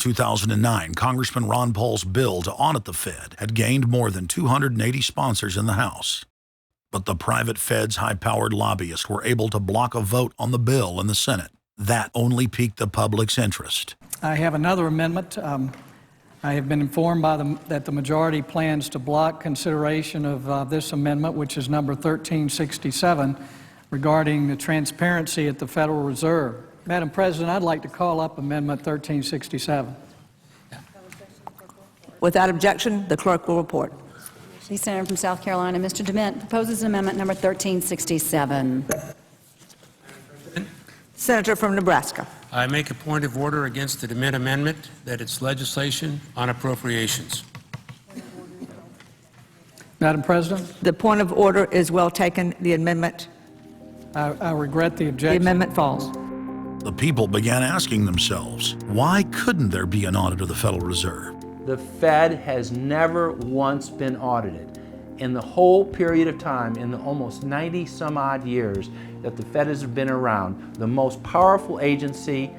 2009, Congressman Ron Paul's bill to audit the Fed had gained more than 280 sponsors in the House. But the private Fed's high-powered lobbyists were able to block a vote on the bill in the Senate. That only piqued the public's interest. I have another amendment. I have been informed that the majority plans to block consideration of this amendment, which is number 1367, regarding the transparency at the Federal Reserve. Madam President, I'd like to call up Amendment 1367. Without objection, the clerk will report. The Senator from South Carolina, Mr. DeMint, proposes an amendment number 1367. Senator from Nebraska. I make a point of order against the DeMint amendment that it's legislation on appropriations. Madam President, The point of order is well taken. The amendment, I regret the the objection. amendment falls. The people began asking themselves, why couldn't there be an audit of the Federal Reserve? The Fed has never once been audited. In the whole period of time, in the almost 90 some odd years that the Fed has been around, the most powerful agency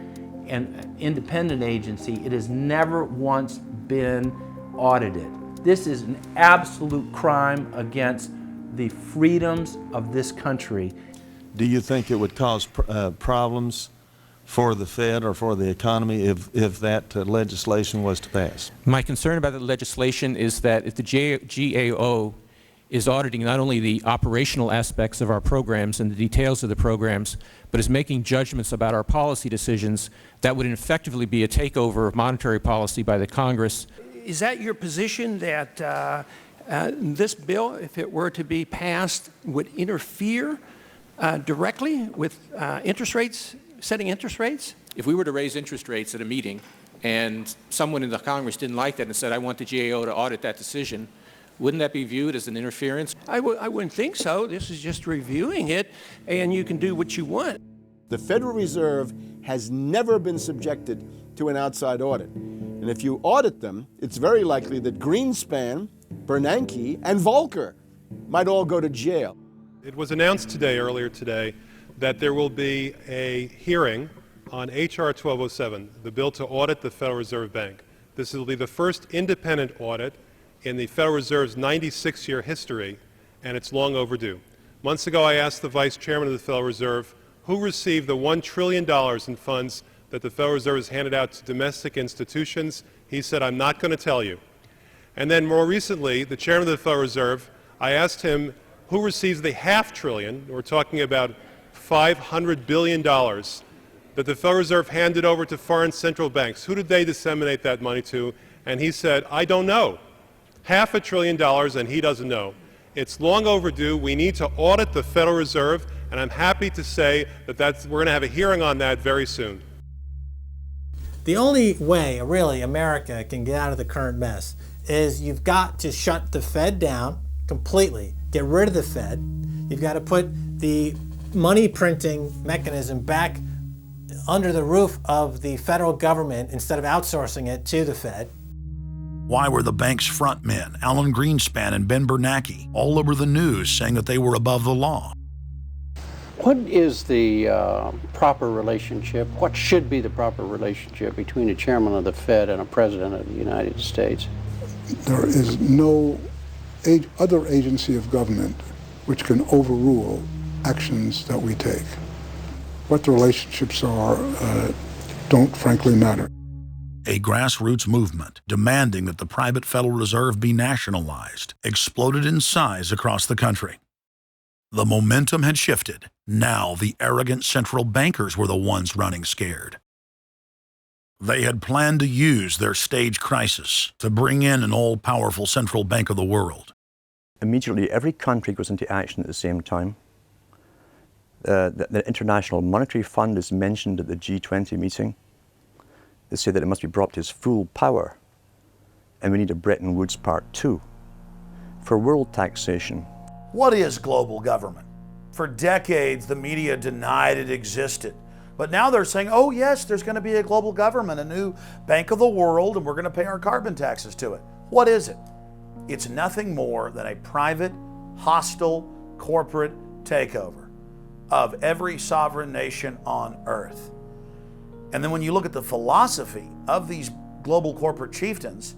and independent agency, it has never once been audited. This is an absolute crime against the freedoms of this country. Do you think it would cause problems for the Fed or for the economy if that legislation was to pass? My concern about the legislation is that if the GAO is auditing not only the operational aspects of our programs and the details of the programs, but is making judgments about our policy decisions, that would effectively be a takeover of monetary policy by the Congress. Is that your position, that this bill, if it were to be passed, would interfere directly with interest rates, setting interest rates? If we were to raise interest rates at a meeting and someone in the Congress didn't like that and said, I want the GAO to audit that decision, wouldn't that be viewed as an interference? I wouldn't think so. This is just reviewing it, and you can do what you want. The Federal Reserve has never been subjected to an outside audit. And if you audit them, it's very likely that Greenspan, Bernanke, and Volcker might all go to jail. It was announced earlier today, that there will be a hearing on H.R. 1207, the bill to audit the Federal Reserve Bank. This will be the first independent audit in the Federal Reserve's 96-year history, and it's long overdue. Months ago, I asked the Vice Chairman of the Federal Reserve who received the $1 trillion in funds that the Federal Reserve has handed out to domestic institutions. He said, I'm not going to tell you. And then more recently, the Chairman of the Federal Reserve, I asked him who receives the $500 billion, we're talking about $500 billion, that the Federal Reserve handed over to foreign central banks. Who did they disseminate that money to? And he said, I don't know. $500 billion, and he doesn't know. It's long overdue. We need to audit the Federal Reserve, and I'm happy to say that we're going to have a hearing on that very soon. The only way, really, America can get out of the current mess is you've got to shut the Fed down completely, get rid of the Fed. You've got to put the money printing mechanism back under the roof of the federal government instead of outsourcing it to the Fed. Why were the bank's front men, Alan Greenspan and Ben Bernanke, all over the news saying that they were above the law? What is the proper relationship, what should be the proper relationship between a chairman of the Fed and a president of the United States? There is no other agency of government which can overrule actions that we take. What the relationships are don't frankly matter. A grassroots movement demanding that the private Federal Reserve be nationalized exploded in size across the country. The momentum had shifted. Now the arrogant central bankers were the ones running scared. They had planned to use their stage crisis to bring in an all-powerful central bank of the world. Immediately, every country goes into action at the same time. The International Monetary Fund is mentioned at the G20 meeting. They say that it must be brought to its full power, and we need a Bretton Woods Part 2 for world taxation. What is global government? For decades, the media denied it existed. But now they're saying, oh yes, there's going to be a global government, a new bank of the world, and we're going to pay our carbon taxes to it. What is it? It's nothing more than a private, hostile, corporate takeover of every sovereign nation on earth. And then when you look at the philosophy of these global corporate chieftains.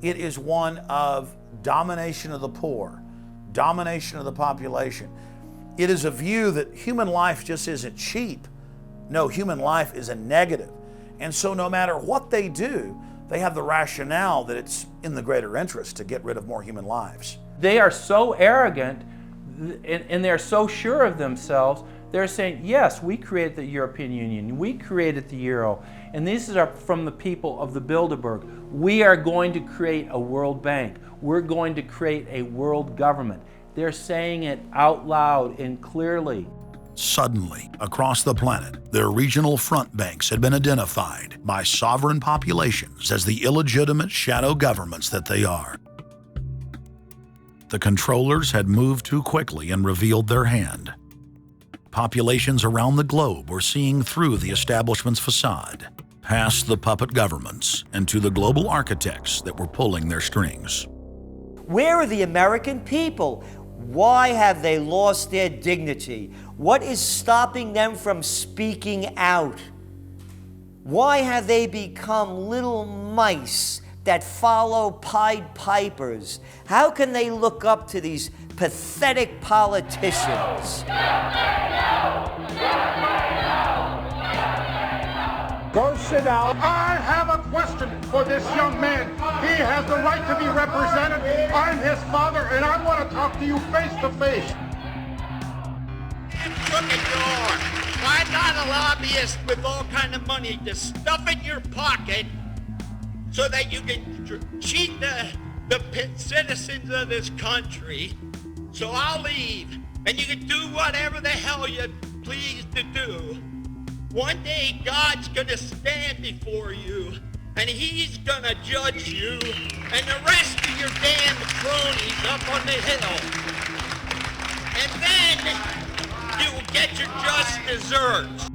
It is one of domination of the poor, domination of the population. It is a view that human life just isn't cheap. No, human life is a negative. And so no matter what they do, they have the rationale that it's in the greater interest to get rid of more human lives. They are so arrogant and they're so sure of themselves, they're saying, yes, we created the European Union, we created the Euro, and these are from the people of the Bilderberg. We are going to create a world bank. We're going to create a world government. They're saying it out loud and clearly. Suddenly, across the planet, their regional front banks had been identified by sovereign populations as the illegitimate shadow governments that they are. The controllers had moved too quickly and revealed their hand. Populations around the globe were seeing through the establishment's facade, past the puppet governments, and to the global architects that were pulling their strings. Where are the American people? Why have they lost their dignity? What is stopping them from speaking out? Why have they become little mice that follow Pied Pipers? How can they look up to these pathetic politicians? Go sit down. I have a question for this young man. He has the right to be represented. I'm his father, and I want to talk to you face to face. Crooked door. Why not a lobbyist with all kind of money to stuff in your pocket so that you can cheat the citizens of this country? So I'll leave, and you can do whatever the hell you please to do. One day God's gonna stand before you, and he's gonna judge you and the rest of your damn cronies up on the hill. And then you will get your just desserts.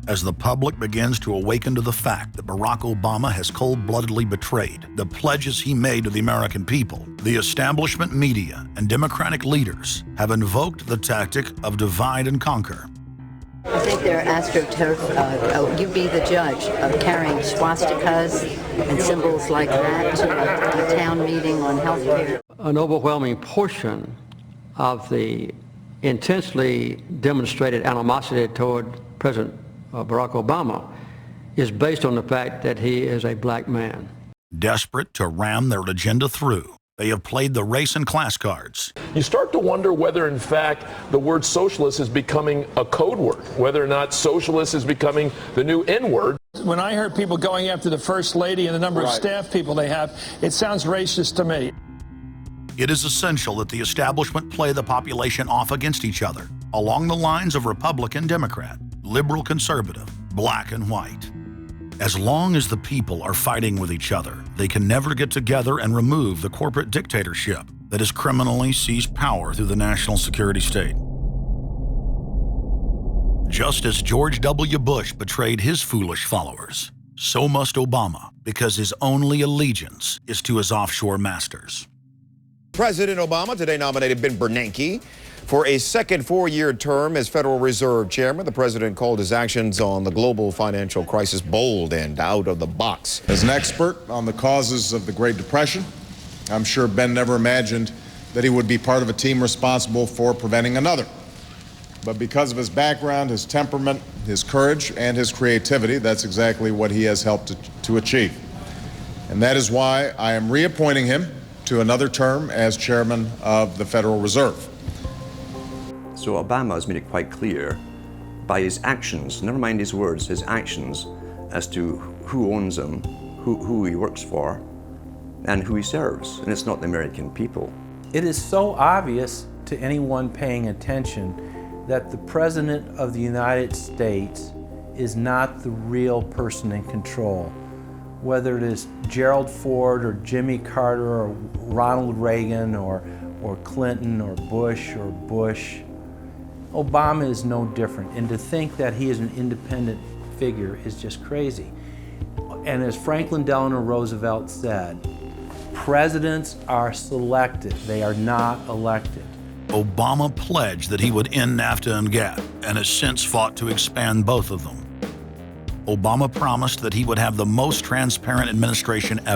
As the public begins to awaken to the fact that Barack Obama has cold-bloodedly betrayed the pledges he made to the American people, the establishment media and Democratic leaders have invoked the tactic of divide and conquer. I think they're astroturf. You be the judge of carrying swastikas and symbols like that to a town meeting on health care. An overwhelming portion of the intensely demonstrated animosity toward President Barack Obama is based on the fact that he is a black man. Desperate to ram their agenda through, they have played the race and class cards. You start to wonder whether, in fact, the word socialist is becoming a code word, whether or not socialist is becoming the new N-word. When I heard people going after the First Lady and the number of staff people they have, it sounds racist to me. It is essential that the establishment play the population off against each other, along the lines of Republican, Democrat, liberal, conservative, black and white. As long as the people are fighting with each other, they can never get together and remove the corporate dictatorship that has criminally seized power through the national security state. Just as George W. Bush betrayed his foolish followers, so must Obama, because his only allegiance is to his offshore masters. President Obama today nominated Ben Bernanke for a second four-year term as Federal Reserve Chairman. The president called his actions on the global financial crisis bold and out of the box. As an expert on the causes of the Great Depression, I'm sure Ben never imagined that he would be part of a team responsible for preventing another. But because of his background, his temperament, his courage, and his creativity, that's exactly what he has helped to achieve. And that is why I am reappointing him to another term as chairman of the Federal Reserve. So Obama has made it quite clear by his actions, never mind his words, his actions, as to who owns him, who he works for, and who he serves. And it's not the American people. It is so obvious to anyone paying attention that the President of the United States is not the real person in control. Whether it is Gerald Ford or Jimmy Carter or Ronald Reagan or Clinton or Bush, Obama is no different. And to think that he is an independent figure is just crazy. And as Franklin Delano Roosevelt said, presidents are selected, they are not elected. Obama pledged that he would end NAFTA and GATT, and has since fought to expand both of them. Obama promised that he would have the most transparent administration ever.